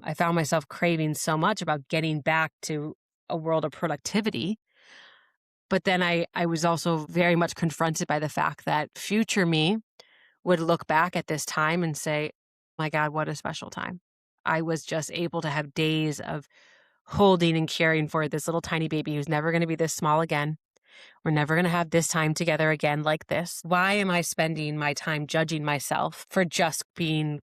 I found myself craving so much about getting back to a world of productivity. But then I was also very much confronted by the fact that future me would look back at this time and say, my God, what a special time. I was just able to have days of holding and caring for this little tiny baby who's never going to be this small again. We're never going to have this time together again like this. Why am I spending my time judging myself for just being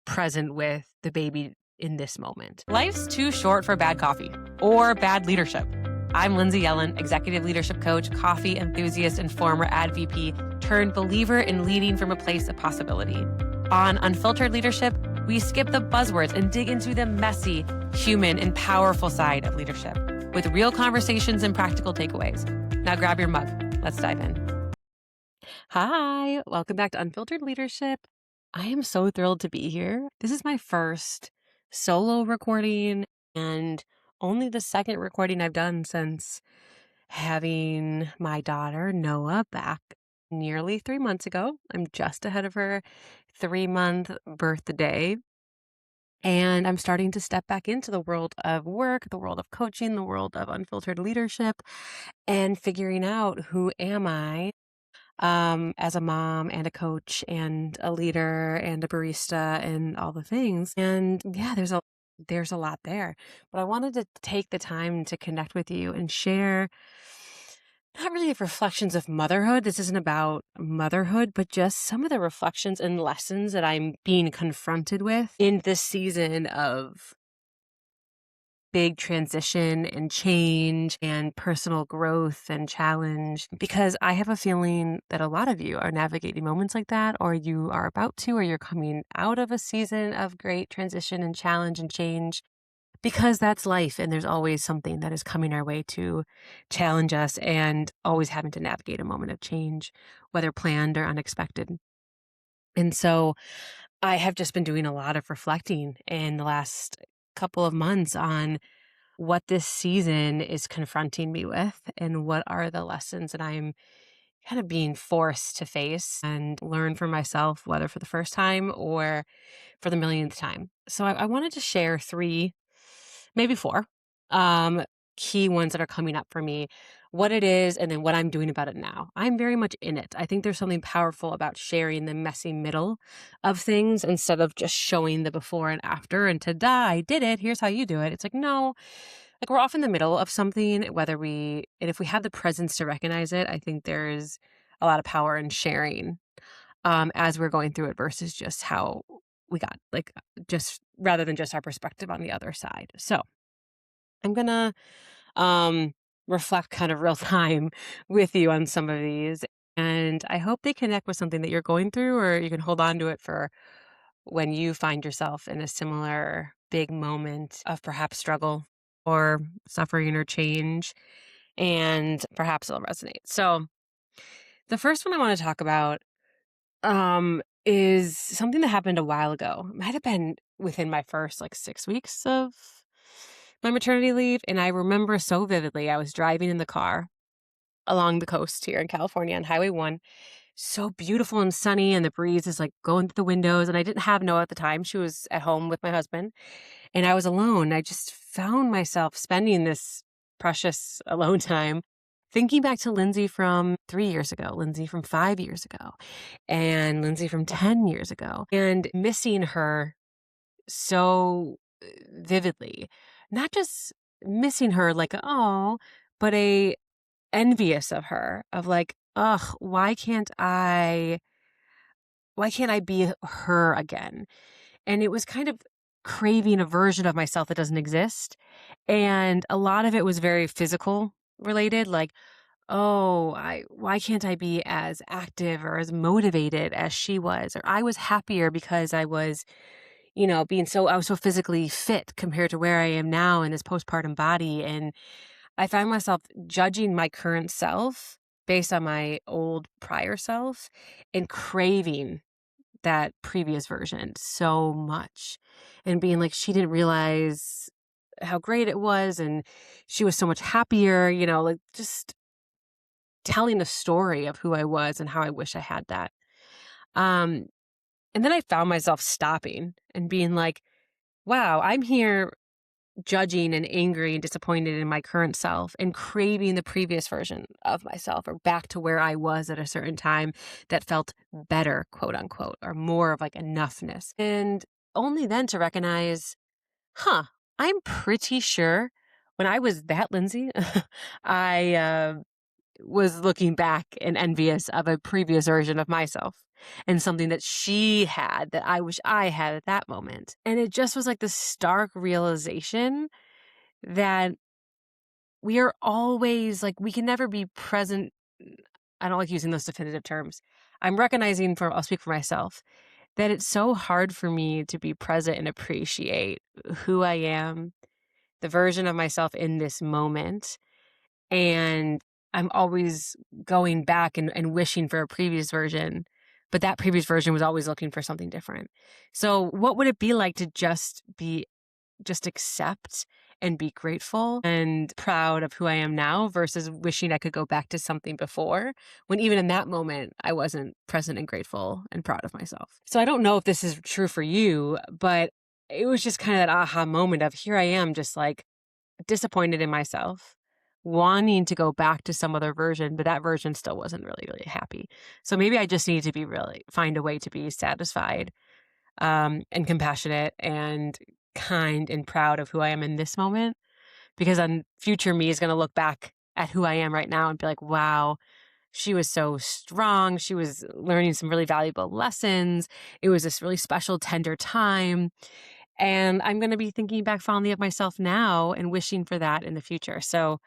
present with the baby in this moment? Life's too short for bad coffee or bad leadership. I'm Lindsay Yellen, executive leadership coach, coffee enthusiast, and former ad VP turned believer in leading from a place of possibility. On Unfiltered Leadership, we skip the buzzwords and dig into the messy, human, and powerful side of leadership with real conversations and practical takeaways. Now grab your mug. Let's dive in. Hi, welcome back to Unfiltered Leadership. I am so thrilled to be here. This is my first solo recording and only the second recording I've done since having my daughter, Noah, back nearly 3 months ago. I'm just ahead of her 3-month birthday. And I'm starting to step back into the world of work, the world of coaching, the world of unfiltered leadership, and figuring out who am I as a mom and a coach and a leader and a barista and all the things. And yeah, there's a lot there. But I wanted to take the time to connect with you and share not really reflections of motherhood. This isn't about motherhood, but just some of the reflections and lessons that I'm being confronted with in this season of big transition and change and personal growth and challenge, because I have a feeling that a lot of you are navigating moments like that, or you are about to, or you're coming out of a season of great transition and challenge and change, because that's life. And there's always something that is coming our way to challenge us and always having to navigate a moment of change, whether planned or unexpected. And so I have just been doing a lot of reflecting in the last couple of months on what this season is confronting me with and what are the lessons that I'm kind of being forced to face and learn for myself, whether for the first time or for the millionth time. So I wanted to share 3, maybe 4 um, key ones that are coming up for me, what it is, and then what I'm doing about it now. I'm very much in it. I think there's something powerful about sharing the messy middle of things instead of just showing the before and after and ta-da, I did it. Here's how you do it. It's like, no, like we're off in the middle of something, and if we have the presence to recognize it, I think there's a lot of power in sharing as we're going through it versus just how we got, like, just rather than just our perspective on the other side. So I'm gonna um, reflect kind of real time with you on some of these. And I hope they connect with something that you're going through, or you can hold on to it for when you find yourself in a similar big moment of perhaps struggle or suffering or change. And perhaps it'll resonate. So the first one I want to talk about is something that happened a while ago. It might have been within my first like 6 weeks of my maternity leave. And I remember so vividly, I was driving in the car along the coast here in California on Highway 1. So beautiful and sunny, and the breeze is like going through the windows. And I didn't have Noah at the time. She was at home with my husband, and I was alone. I just found myself spending this precious alone time thinking back to Lindsay from 3 years ago, Lindsay from 5 years ago, and Lindsay from 10 years ago, and missing her so vividly. Not just missing her like, oh, but envious of her, of like, ugh, why can't I be her again? And it was kind of craving a version of myself that doesn't exist. And a lot of it was very physical related, like, oh, why can't I be as active or as motivated as she was? Or I was happier because I was, I was so physically fit compared to where I am now in this postpartum body. And I find myself judging my current self based on my old prior self and craving that previous version so much and being like, she didn't realize how great it was. And she was so much happier, like just telling the story of who I was and how I wish I had that. And then I found myself stopping and being like, wow, I'm here judging and angry and disappointed in my current self and craving the previous version of myself or back to where I was at a certain time that felt better, quote unquote, or more of like enoughness. And only then to recognize, huh, I'm pretty sure when I was that Lindsay, I was looking back and envious of a previous version of myself and something that she had that I wish I had at that moment. And it just was like this stark realization that we are always like, we can never be present. I don't like using those definitive terms. I'm recognizing I'll speak for myself, that it's so hard for me to be present and appreciate who I am, the version of myself in this moment. And I'm always going back and wishing for a previous version, but that previous version was always looking for something different. So what would it be like to just accept and be grateful and proud of who I am now versus wishing I could go back to something before when even in that moment I wasn't present and grateful and proud of myself. So I don't know if this is true for you, but it was just kind of that aha moment of here I am just like disappointed in myself, wanting to go back to some other version, but that version still wasn't really, really happy. So maybe I just need to find a way to be satisfied and compassionate and kind and proud of who I am in this moment, because then future me is going to look back at who I am right now and be like, wow, she was so strong. She was learning some really valuable lessons. It was this really special, tender time. And I'm going to be thinking back fondly of myself now and wishing for that in the future. So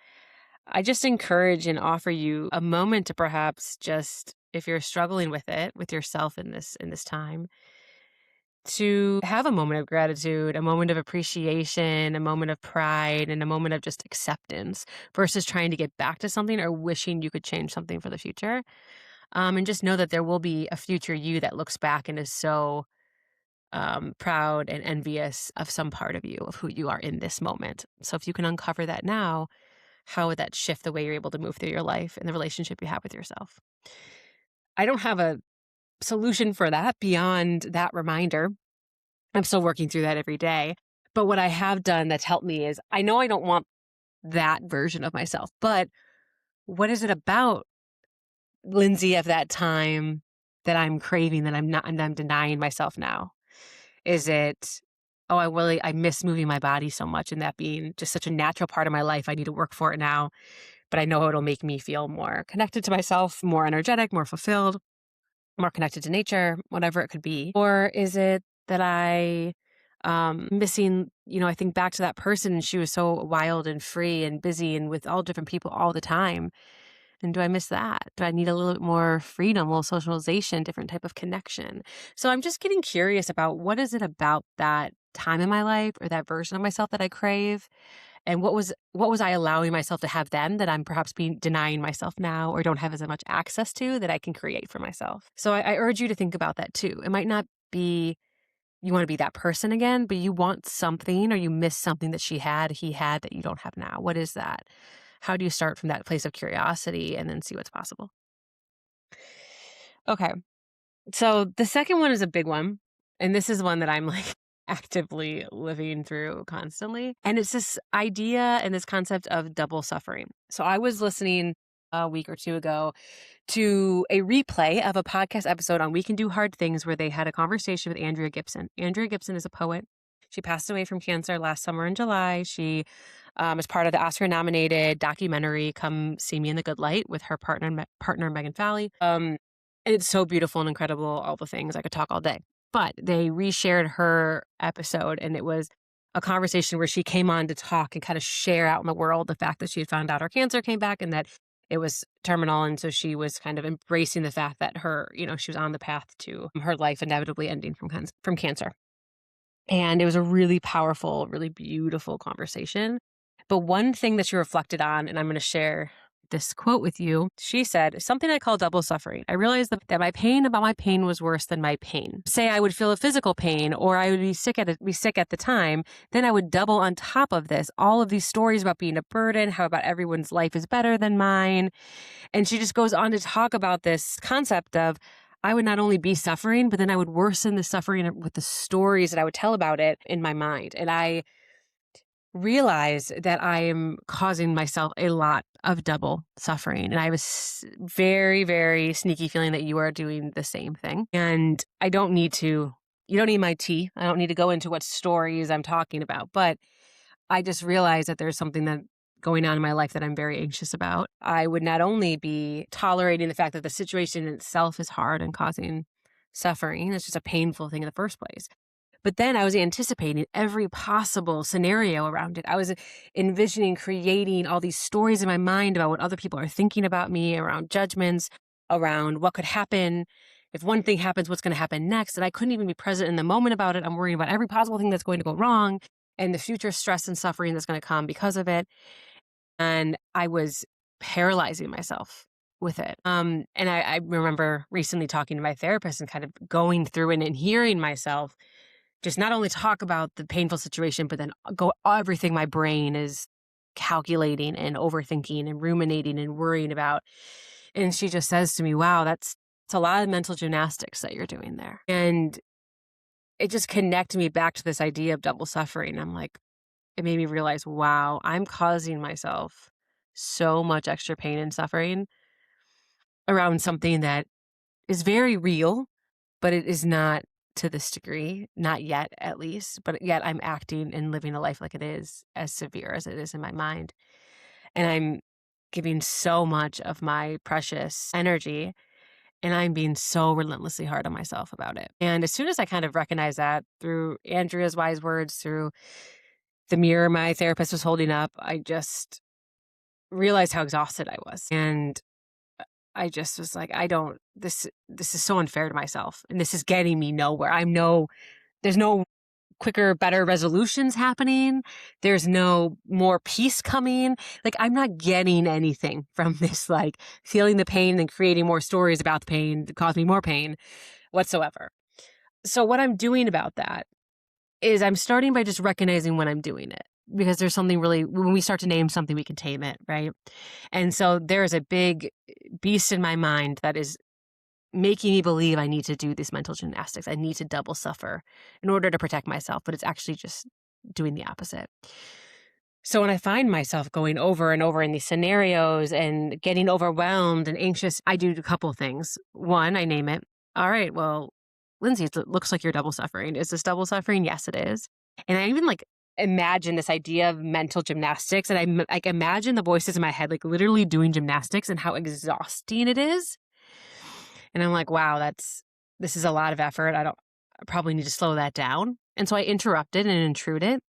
I just encourage and offer you a moment to perhaps just, if you're struggling with it, with yourself in this time, to have a moment of gratitude, a moment of appreciation, a moment of pride, and a moment of just acceptance versus trying to get back to something or wishing you could change something for the future. And just know that there will be a future you that looks back and is so proud and envious of some part of you, of who you are in this moment. So if you can uncover that now, how would that shift the way you're able to move through your life and the relationship you have with yourself? I don't have a solution for that beyond that reminder. I'm still working through that every day. But what I have done that's helped me is I know I don't want that version of myself, but what is it about Lindsay of that time that I'm craving that I'm denying myself now? Is it, oh, I miss moving my body so much and that being just such a natural part of my life. I need to work for it now, but I know it'll make me feel more connected to myself, more energetic, more fulfilled, more connected to nature, whatever it could be. Or is it that I missing, I think back to that person and she was so wild and free and busy and with all different people all the time. And do I miss that? Do I need a little bit more freedom, a little socialization, different type of connection? So I'm just getting curious about what is it about that time in my life or that version of myself that I crave? And what was I allowing myself to have then that I'm perhaps being denying myself now or don't have as much access to that I can create for myself? So I urge you to think about that too. It might not be you want to be that person again, but you want something or you miss something that he had that you don't have now. What is that? How do you start from that place of curiosity and then see what's possible? Okay. So the second one is a big one. And this is one that I'm like actively living through constantly. And it's this idea and this concept of double suffering. So I was listening a week or two ago to a replay of a podcast episode on We Can Do Hard Things where they had a conversation with Andrea Gibson. Andrea Gibson is a poet. She passed away from cancer last summer in July. She is part of the Oscar-nominated documentary "Come See Me in the Good Light" with her partner Megan Falley. And it's so beautiful and incredible, all the things. I could talk all day. But they reshared her episode, and it was a conversation where she came on to talk and kind of share out in the world the fact that she had found out her cancer came back and that it was terminal. And so she was kind of embracing the fact that she was on the path to her life inevitably ending from cancer. And it was a really powerful, really beautiful conversation. But one thing that she reflected on, and I'm going to share this quote with you. She said, something I call double suffering. I realized that my pain about my pain was worse than my pain. Say I would feel a physical pain or I would be sick at the time. Then I would double on top of this, all of these stories about being a burden, how about everyone's life is better than mine. And she just goes on to talk about this concept of, I would not only be suffering, but then I would worsen the suffering with the stories that I would tell about it in my mind. And I realize that I am causing myself a lot of double suffering. And I have a very, very sneaky feeling that you are doing the same thing. And I don't need to, you don't need my tea. I don't need to go into what stories I'm talking about. But I just realized that there's something that going on in my life that I'm very anxious about. I would not only be tolerating the fact that the situation in itself is hard and causing suffering, it's just a painful thing in the first place. But then I was anticipating every possible scenario around it. I was envisioning creating all these stories in my mind about what other people are thinking about me, around judgments, around what could happen. If one thing happens, what's going to happen next? And I couldn't even be present in the moment about it. I'm worrying about every possible thing that's going to go wrong and the future stress and suffering that's going to come because of it. And I was paralyzing myself with it. And I remember recently talking to my therapist and kind of going through and hearing myself just not only talk about the painful situation, but then go everything my brain is calculating and overthinking and ruminating and worrying about. And she just says to me, wow, it's a lot of mental gymnastics that you're doing there. And it just connected me back to this idea of double suffering. I'm like, it made me realize, wow, I'm causing myself so much extra pain and suffering around something that is very real, but it is not to this degree, not yet at least, but yet I'm acting and living a life like it is as severe as it is in my mind. And I'm giving so much of my precious energy and I'm being so relentlessly hard on myself about it. And as soon as I kind of recognized that through Andrea's wise words, through the mirror my therapist was holding up, I just realized how exhausted I was. And I just was like, this is so unfair to myself. And this is getting me nowhere. There's no quicker, better resolutions happening. There's no more peace coming. Like, I'm not getting anything from this, like feeling the pain and creating more stories about the pain that cause me more pain whatsoever. So what I'm doing about that is I'm starting by just recognizing when I'm doing it. Because there's something really, when we start to name something, we can tame it, right? And so there is a big beast in my mind that is making me believe I need to do these mental gymnastics. I need to double suffer in order to protect myself, but it's actually just doing the opposite. So when I find myself going over and over in these scenarios and getting overwhelmed and anxious, I do a couple of things. One, I name it. All right, well, Lindsay, it looks like you're double suffering. Is this double suffering? Yes, it is. And I even imagine this idea of mental gymnastics, and I imagine the voices in my head literally doing gymnastics and how exhausting it is. And I'm like, wow, this is a lot of effort. I probably need to slow that down. And so I interrupt it and intrude it.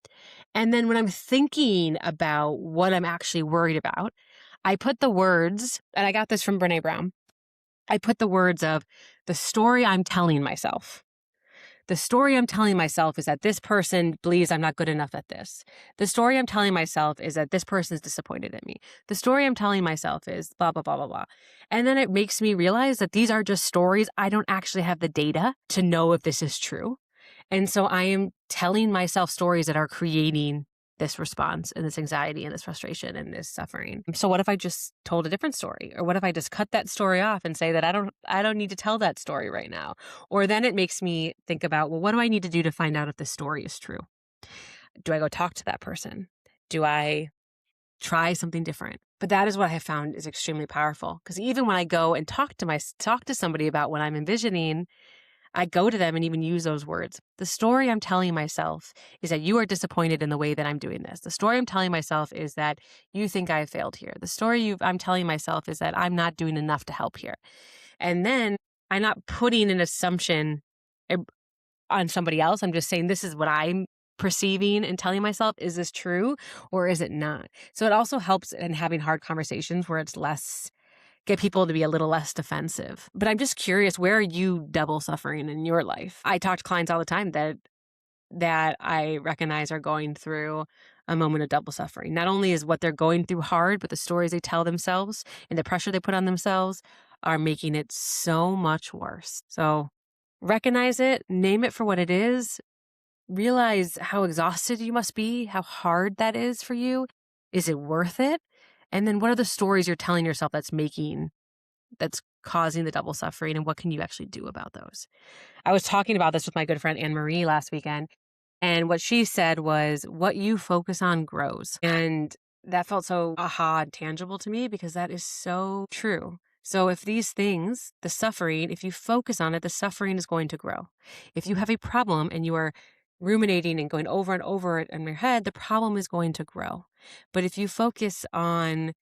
And then when I'm thinking about what I'm actually worried about, I put the words, and I got this from Brene Brown. I put the words of the story I'm telling myself. The story I'm telling myself is that this person believes I'm not good enough at this. The story I'm telling myself is that this person is disappointed in me. The story I'm telling myself is blah, blah, blah, blah, blah. And then it makes me realize that these are just stories. I don't actually have the data to know if this is true. And so I am telling myself stories that are creating this response and this anxiety and this frustration and this suffering. So what if I just told a different story? Or what if I just cut that story off and say that I don't need to tell that story right now? Or then it makes me think about, well, what do I need to do to find out if this story is true? Do I go talk to that person? Do I try something different? But that is what I have found is extremely powerful, because even when I go and talk to somebody about what I'm envisioning, I go to them and even use those words. The story I'm telling myself is that you are disappointed in the way that I'm doing this. The story I'm telling myself is that you think I failed here. The story I'm telling myself is that I'm not doing enough to help here. And then I'm not putting an assumption on somebody else. I'm just saying, this is what I'm perceiving and telling myself. Is this true or is it not? So it also helps in having hard conversations where it's get people to be a little less defensive. But I'm just curious, where are you double suffering in your life? I talk to clients all the time that I recognize are going through a moment of double suffering. Not only is what they're going through hard, but the stories they tell themselves and the pressure they put on themselves are making it so much worse. So recognize it, name it for what it is, realize how exhausted you must be, how hard that is for you. Is it worth it? And then what are the stories you're telling yourself that's causing the double suffering, and what can you actually do about those? I was talking about this with my good friend Anne Marie last weekend, and what she said was, what you focus on grows. And that felt so aha and tangible to me because that is so true. So if these things, the suffering, if you focus on it, the suffering is going to grow. If you have a problem and you are ruminating and going over and over it in your head, the problem is going to grow. But if you focus on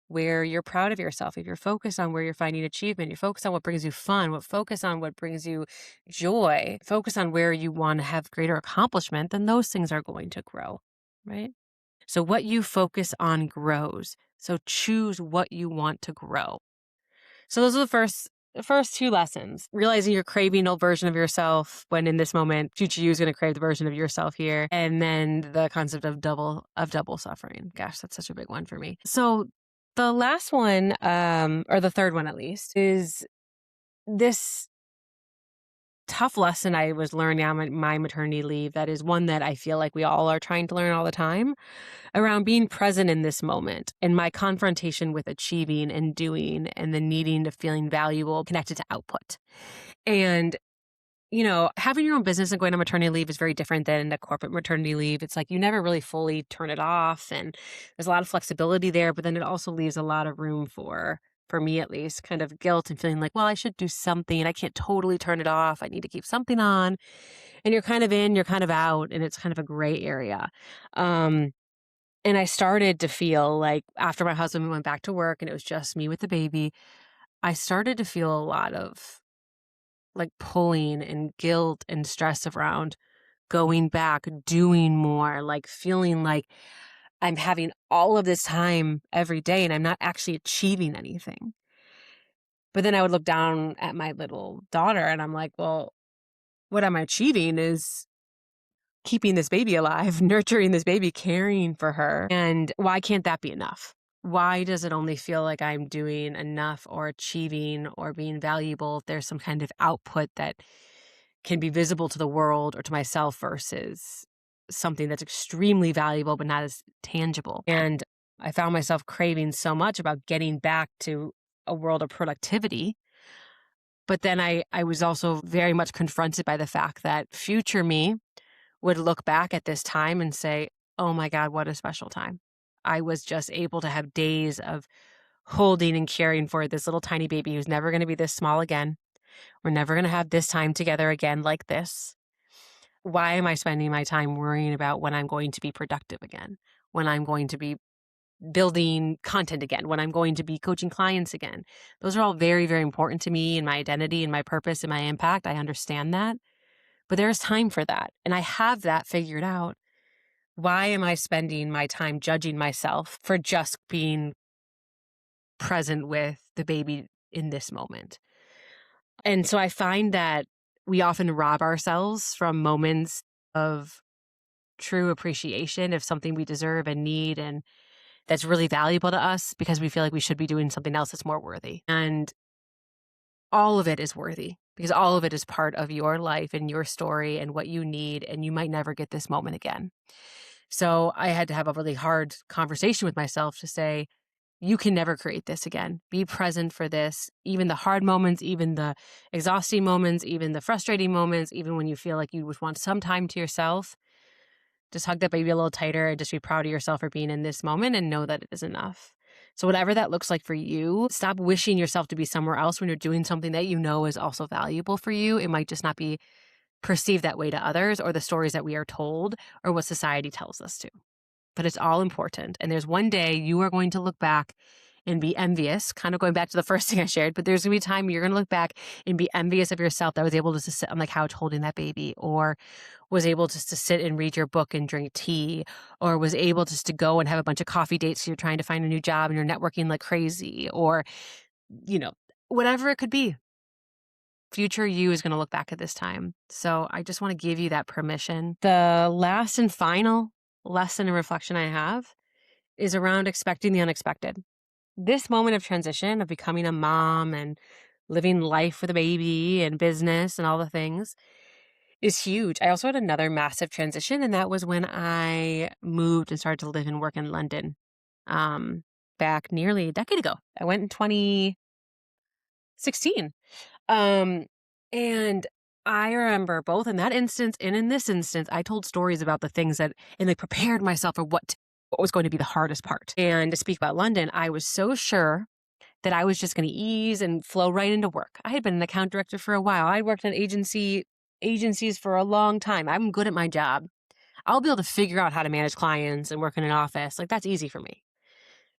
where you're proud of yourself, if you're focused on where you're finding achievement, you focus on what brings you fun, focus on what brings you joy, focus on where you want to have greater accomplishment, then those things are going to grow, right? So what you focus on grows. So choose what you want to grow. So those are the first two lessons. Realizing you're craving an old version of yourself when in this moment, future you is going to crave the version of yourself here. And then the concept of double suffering. Gosh, that's such a big one for me. So the last one, or the third one at least, is this tough lesson I was learning on my maternity leave. That is one that I feel like we all are trying to learn all the time, around being present in this moment and my confrontation with achieving and doing and the needing to feeling valuable connected to output. And, having your own business and going on maternity leave is very different than a corporate maternity leave. It's like you never really fully turn it off, and there's a lot of flexibility there, but then it also leaves a lot of room for me at least, kind of guilt and feeling like, well, I should do something. I can't totally turn it off. I need to keep something on. And you're kind of in, you're kind of out, and it's kind of a gray area. And I started to feel like after my husband went back to work and it was just me with the baby, I started to feel a lot of like pulling and guilt and stress around going back, doing more, like feeling like I'm having all of this time every day and I'm not actually achieving anything. But then I would look down at my little daughter and I'm like, well, what I'm achieving is keeping this baby alive, nurturing this baby, caring for her. And why can't that be enough? Why does it only feel like I'm doing enough or achieving or being valuable if there's some kind of output that can be visible to the world or to myself versus something that's extremely valuable but not as tangible? And I found myself craving so much about getting back to a world of productivity. But then I was also very much confronted by the fact that future me would look back at this time and say, oh my God, what a special time. I was just able to have days of holding and caring for this little tiny baby who's never going to be this small again. We're never going to have this time together again like this. Why am I spending my time worrying about when I'm going to be productive again? When I'm going to be building content again? When I'm going to be coaching clients again? Those are all very, very important to me and my identity and my purpose and my impact. I understand that. But there's time for that. And I have that figured out. Why am I spending my time judging myself for just being present with the baby in this moment? And so I find that we often rob ourselves from moments of true appreciation of something we deserve and need and that's really valuable to us because we feel like we should be doing something else that's more worthy. And all of it is worthy because all of it is part of your life and your story and what you need. And you might never get this moment again. So I had to have a really hard conversation with myself to say, you can never create this again. Be present for this, even the hard moments, even the exhausting moments, even the frustrating moments, even when you feel like you would want some time to yourself. Just hug that baby a little tighter and just be proud of yourself for being in this moment and know that it is enough. So whatever that looks like for you, stop wishing yourself to be somewhere else when you're doing something that you know is also valuable for you. It might just not be perceived that way to others or the stories that we are told or what society tells us to. But it's all important. And there's one day you are going to look back and be envious, kind of going back to the first thing I shared, but there's going to be a time you're going to look back and be envious of yourself that was able to sit on the couch holding that baby, or was able just to sit and read your book and drink tea, or was able just to go and have a bunch of coffee dates. So you're trying to find a new job and you're networking like crazy, or, whatever it could be. Future you is going to look back at this time. So I just want to give you that permission. The last and final lesson and reflection I have is around expecting the unexpected. This moment of transition of becoming a mom and living life with a baby and business and all the things is huge. I also had another massive transition, and that was when I moved and started to live and work in London back nearly a decade ago. I went in 16. Um, and I remember both in that instance and in this instance, I told stories about the things that, and like prepared myself for what was going to be the hardest part. And to speak about London, I was so sure that I was just going to ease and flow right into work. I had been an account director for a while. I'd worked in agencies for a long time. I'm good at my job. I'll be able to figure out how to manage clients and work in an office. Like that's easy for me.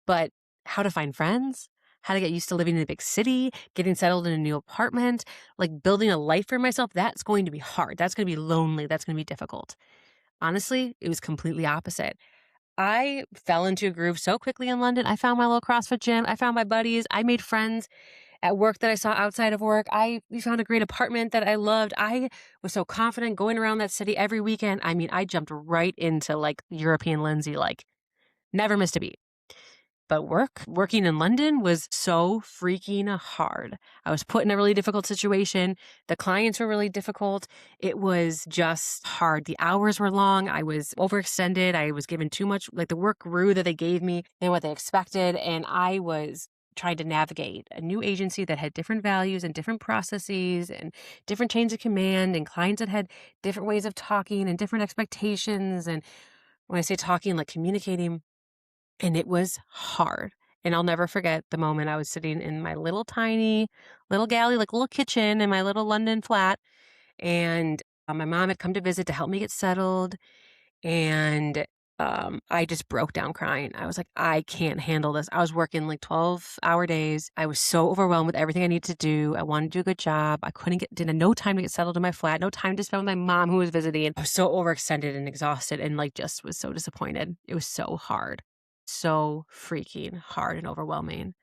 But how to find friends, how to get used to living in a big city, getting settled in a new apartment, like building a life for myself, that's going to be hard. That's going to be lonely. That's going to be difficult. Honestly, it was completely opposite. I fell into a groove so quickly in London. I found my little CrossFit gym. I found my buddies. I made friends at work that I saw outside of work. We found a great apartment that I loved. I was so confident going around that city every weekend. I mean, I jumped right into like European Lindsay, like never missed a beat. But working in London was so freaking hard. I was put in a really difficult situation. The clients were really difficult. It was just hard. The hours were long. I was overextended. I was given too much, like the work grew that they gave me than what they expected. And I was trying to navigate a new agency that had different values and different processes and different chains of command and clients that had different ways of talking and different expectations. And when I say talking, like communicating, and it was hard. And I'll never forget the moment I was sitting in my little tiny little galley, like little kitchen in my little London flat. And my mom had come to visit to help me get settled. And I just broke down crying. I was like, I can't handle this. I was working like 12-hour days. I was so overwhelmed with everything I needed to do. I wanted to do a good job. I didn't no time to get settled in my flat, no time to spend with my mom who was visiting. I was so overextended and exhausted and like just was so disappointed. It was so hard. So freaking hard and overwhelming.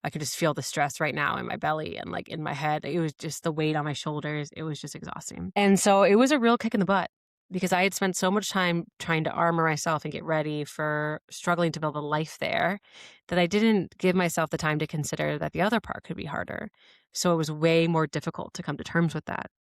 I could just feel the stress right now in my belly and like in my head. It was just the weight on my shoulders. It was just exhausting. And so it was a real kick in the butt because I had spent so much time trying to armor myself and get ready for struggling to build a life there that I didn't give myself the time to consider that the other part could be harder. So it was way more difficult to come to terms with that.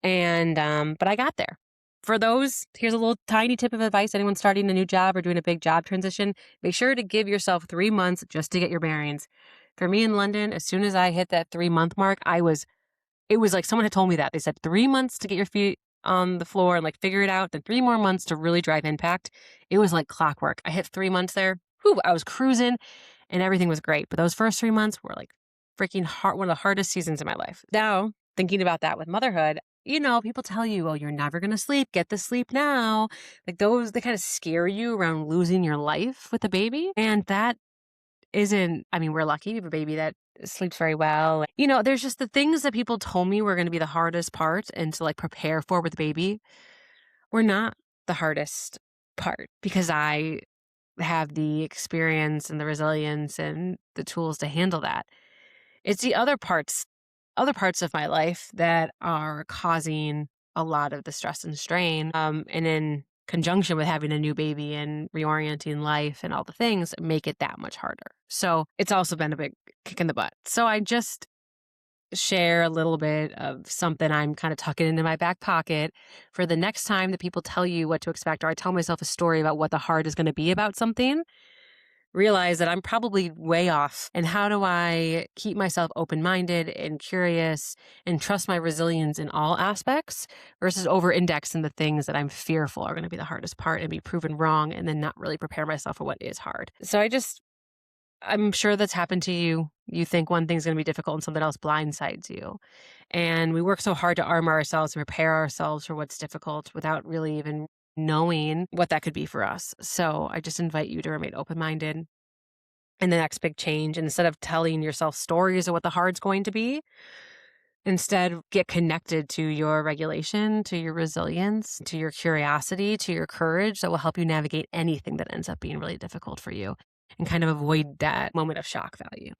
And, but I got there. For those, here's a little tiny tip of advice. Anyone starting a new job or doing a big job transition, make sure to give yourself 3 months just to get your bearings. For me in London, as soon as I hit that 3-month mark, it was like someone had told me that. They said 3 months to get your feet on the floor and like figure it out, then 3 more months to really drive impact. It was like clockwork. I hit 3 months there. Whew, I was cruising and everything was great. But those first 3 months were like freaking hard, one of the hardest seasons of my life. Now, thinking about that with motherhood, people tell you, oh, you're never going to sleep. Get the sleep now. Like they kind of scare you around losing your life with a baby. And that isn't, we're lucky. We have a baby that sleeps very well. There's just the things that people told me were going to be the hardest part and to like prepare for with the baby were not the hardest part because I have the experience and the resilience and the tools to handle that. It's the other parts of my life that are causing a lot of the stress and strain. And in conjunction with having a new baby and reorienting life and all the things make it that much harder. So it's also been a big kick in the butt. So I just share a little bit of something I'm kind of tucking into my back pocket for the next time that people tell you what to expect, or I tell myself a story about what the hard is going to be about something. Realize that I'm probably way off. And how do I keep myself open-minded and curious and trust my resilience in all aspects versus over-index in the things that I'm fearful are going to be the hardest part and be proven wrong and then not really prepare myself for what is hard. So I'm sure that's happened to you. You think one thing's going to be difficult and something else blindsides you. And we work so hard to armor ourselves and prepare ourselves for what's difficult without really even knowing what that could be for us. So I just invite you to remain open-minded in the next big change. And instead of telling yourself stories of what the hard's going to be, instead get connected to your regulation, to your resilience, to your curiosity, to your courage that will help you navigate anything that ends up being really difficult for you and kind of avoid that moment of shock value.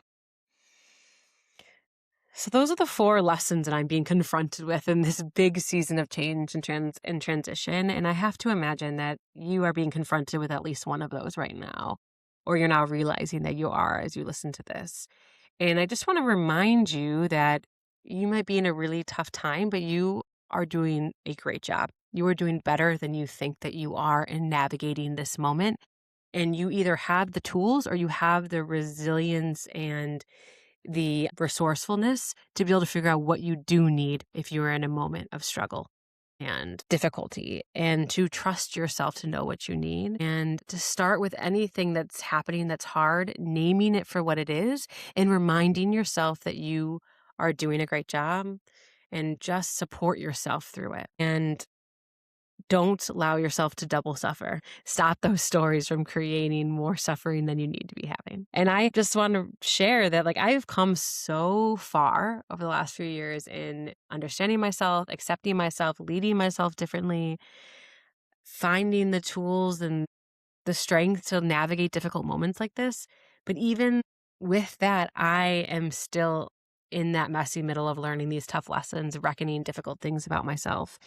So those are the 4 lessons that I'm being confronted with in this big season of change and transition. And I have to imagine that you are being confronted with at least one of those right now, or you're now realizing that you are as you listen to this. And I just want to remind you that you might be in a really tough time, but you are doing a great job. You are doing better than you think that you are in navigating this moment. And you either have the tools or you have the resilience and the resourcefulness to be able to figure out what you do need if you are in a moment of struggle and difficulty, and to trust yourself to know what you need, and to start with anything that's happening that's hard, naming it for what it is, and reminding yourself that you are doing a great job, and just support yourself through it. And don't allow yourself to double suffer. Stop those stories from creating more suffering than you need to be having. And I just want to share that, like, I've come so far over the last few years in understanding myself, accepting myself, leading myself differently, finding the tools and the strength to navigate difficult moments like this. But even with that, I am still in that messy middle of learning these tough lessons, reckoning difficult things about myself.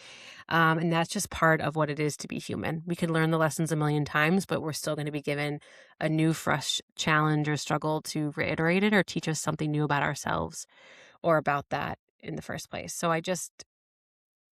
And that's just part of what it is to be human. We can learn the lessons a million times, but we're still going to be given a new, fresh challenge or struggle to reiterate it or teach us something new about ourselves or about that in the first place. So I just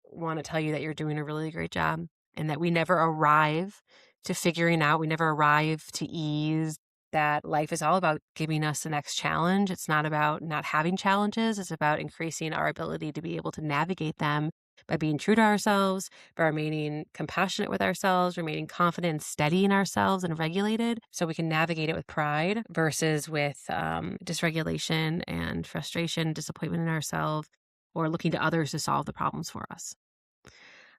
want to tell you that you're doing a really great job, and that we never arrive to figuring out, we never arrive to ease, that life is all about giving us the next challenge. It's not about not having challenges. It's about increasing our ability to be able to navigate them by being true to ourselves, by remaining compassionate with ourselves, remaining confident and steady in ourselves and regulated, so we can navigate it with pride versus with dysregulation and frustration, disappointment in ourselves, or looking to others to solve the problems for us.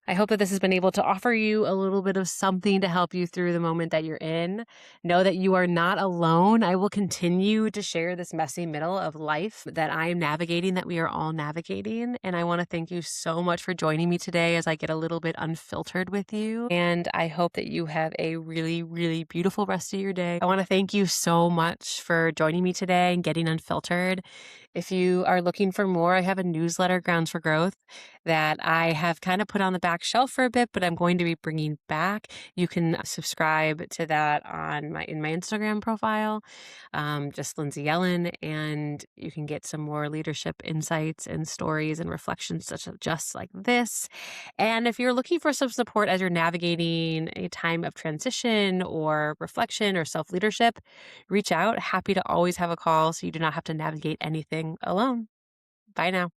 I hope that this has been able to offer you a little bit of something to help you through the moment that you're in. Know that you are not alone. I will continue to share this messy middle of life that I am navigating, that we are all navigating. And I want to thank you so much for joining me today as I get a little bit unfiltered with you. And I hope that you have a really, really beautiful rest of your day. I want to thank you so much for joining me today and getting unfiltered. If you are looking for more, I have a newsletter, Grounds for Growth, that I have kind of put on the back shelf for a bit, but I'm going to be bringing back. You can subscribe to that on in my Instagram profile, just Lindsay Yellen, and you can get some more leadership insights and stories and reflections just like this. And if you're looking for some support as you're navigating a time of transition or reflection or self-leadership, reach out. Happy to always have a call so you do not have to navigate anything alone. Bye now.